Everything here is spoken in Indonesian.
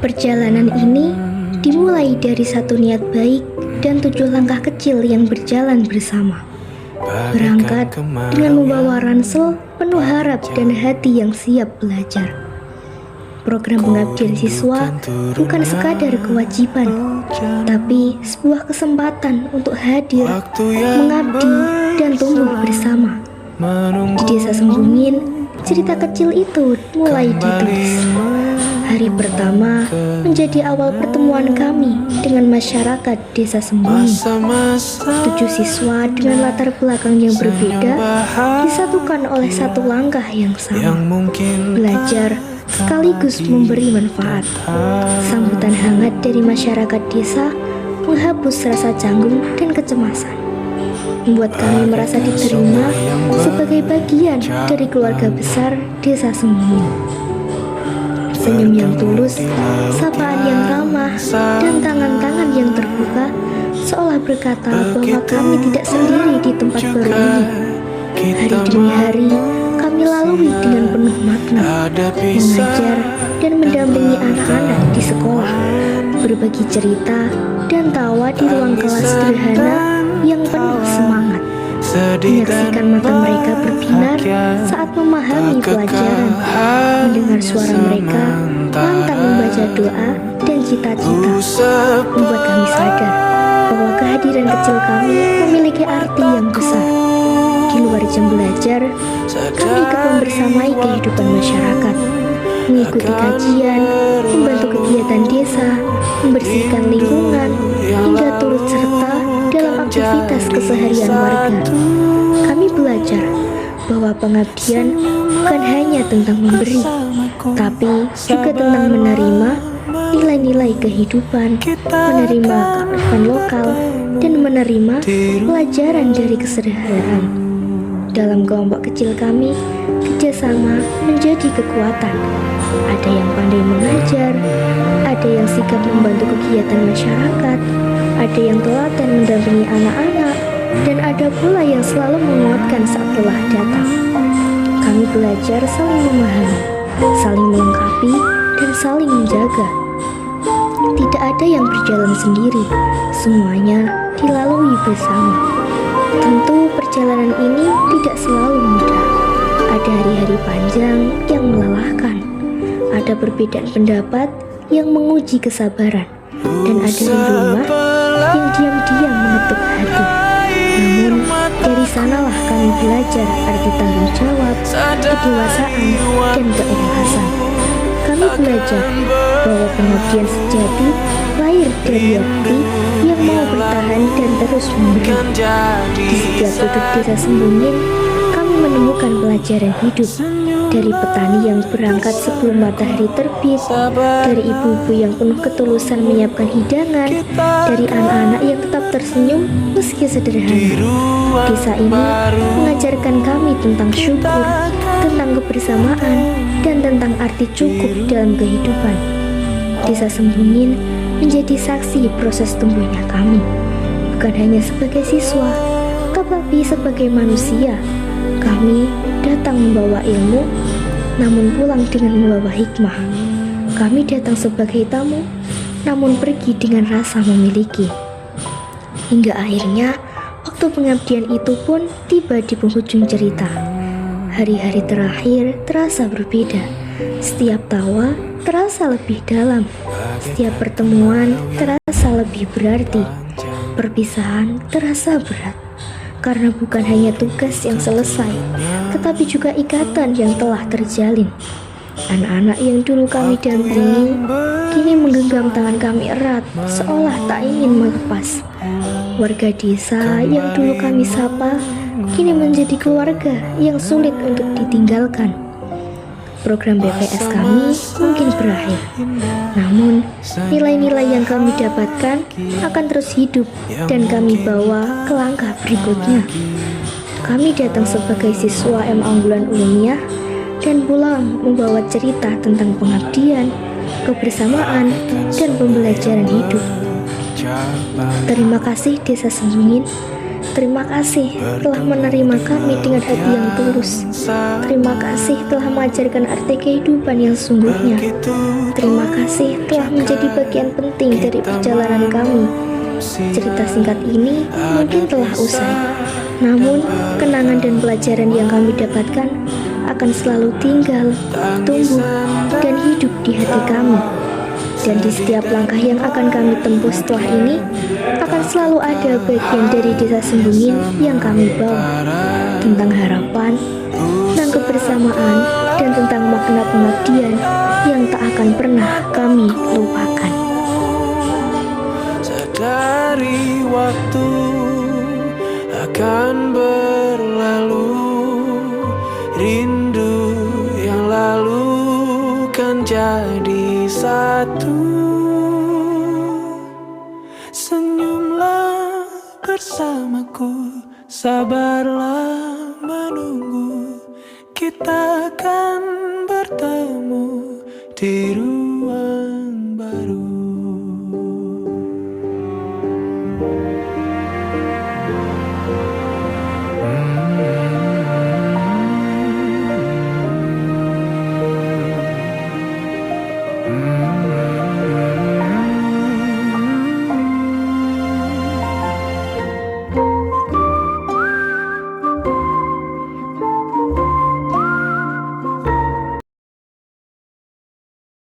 Perjalanan ini dimulai dari satu niat baik dan 7 langkah kecil yang berjalan bersama. Berangkat dengan membawa ransel penuh harap dan hati yang siap belajar. Program pengabdian siswa bukan sekadar kewajiban, tapi sebuah kesempatan untuk hadir, mengabdi, dan tumbuh bersama. Di Desa Sembungin, cerita kecil itu mulai ditulis. Hari pertama menjadi awal pertemuan kami dengan masyarakat Desa Sembungin. 7 siswa dengan latar belakang yang berbeda disatukan oleh satu langkah yang sama. Belajar sekaligus memberi manfaat. Sambutan hangat dari masyarakat desa menghapus rasa canggung dan kecemasan, membuat kami merasa diterima sebagai bagian dari keluarga besar Desa Sembungin. Senyum yang tulus, sapaan yang ramah, dan tangan-tangan yang terbuka seolah berkata bahwa kami tidak sendiri di tempat baru ini. Hari demi hari kami lalui dengan penuh makna, mengajar dan mendampingi anak-anak di sekolah, berbagi cerita dan tawa di ruang kelas sederhana yang penuh semangat. Menyaksikan mata mereka berbinar saat memahami pelajaran, mendengar suara mereka lantang membaca doa dan cita-cita, membuat kami sadar bahwa kehadiran kecil kami memiliki arti yang besar. Di luar jam belajar, kami ikut membersamai kehidupan masyarakat, mengikuti kajian, membantu kegiatan desa, membersihkan lingkungan, hingga turut serta dalam aktivitas keseharian warga. Kami belajar bahwa pengabdian bukan hanya tentang memberi, tapi juga tentang menerima nilai-nilai kehidupan, menerima kearifan lokal, dan menerima pelajaran dari kesederhanaan. Dalam kelompok kecil kami, kerjasama menjadi kekuatan. Ada yang pandai mengajar, ada yang sigap membantu kegiatan masyarakat, ada yang telaten mendampingi anak-anak, dan ada pula yang selalu menguatkan saat lelah datang. Kami belajar saling memahami, saling melengkapi, dan saling menjaga. Tidak ada yang berjalan sendiri, semuanya dilalui bersama. Tentu perjalanan ini tidak selalu mudah. Ada hari-hari panjang yang melelahkan, ada perbedaan pendapat yang menguji kesabaran, dan ada rimah yang diam-diam mengetuk hati. Namun dari sanalah kami belajar arti tanggung jawab, kedewasaan, dan keikhlasan. Kami belajar bahwa pengabdian sejati lahir dari hati yang mau bertahan dan terus memberi. Di setiap sudut Desa Sembungin, kami menemukan pelajaran hidup. Dari petani yang berangkat sebelum matahari terbit, dari ibu-ibu yang penuh ketulusan menyiapkan hidangan, dari anak-anak yang tetap tersenyum meski sederhana. Desa ini mengajarkan kami tentang syukur, tentang kebersamaan, dan tentang arti cukup dalam kehidupan. Desa Sembungin menjadi saksi proses tumbuhnya kami, bukan hanya sebagai siswa, tetapi sebagai manusia. Kami datang membawa ilmu, namun pulang dengan membawa hikmah. Kami datang sebagai tamu, namun pergi dengan rasa memiliki. Hingga akhirnya, waktu pengabdian itu pun tiba di penghujung cerita. Hari-hari terakhir terasa berbeda. Setiap tawa terasa lebih dalam. Setiap pertemuan terasa lebih berarti. Perpisahan terasa berat, karena bukan hanya tugas yang selesai, tetapi juga ikatan yang telah terjalin. Anak-anak yang dulu kami dampingi kini menggenggam tangan kami erat, seolah tak ingin melepas. Warga desa yang dulu kami sapa kini menjadi keluarga yang sulit untuk ditinggalkan. Program BPS kami mungkin berakhir, namun nilai-nilai yang kami dapatkan akan terus hidup dan kami bawa ke langkah berikutnya. Kami datang sebagai siswa M Anggulan Ulumiyah dan pulang membawa cerita tentang pengabdian, kebersamaan, dan pembelajaran hidup. Terima kasih Desa Sembungin. Terima kasih telah menerima kami dengan hati yang tulus. Terima kasih telah mengajarkan arti kehidupan yang sesungguhnya. Terima kasih telah menjadi bagian penting dari perjalanan kami. Cerita singkat ini mungkin telah usai, namun kenangan dan pelajaran yang kami dapatkan akan selalu tinggal, tumbuh, dan hidup di hati kami. Dan di setiap langkah yang akan kami tempuh setelah ini, akan selalu ada bagian dari desa Sembungin yang kami bawa, tentang harapan, tentang kebersamaan, dan tentang makna pengabdian yang tak akan pernah kami lupakan. Sadari waktu akan berlalu, rindu yang lalu kan jadi satu. Senyumlah bersamaku, sabarlah menunggu, kita akan bertemu di ruang baru.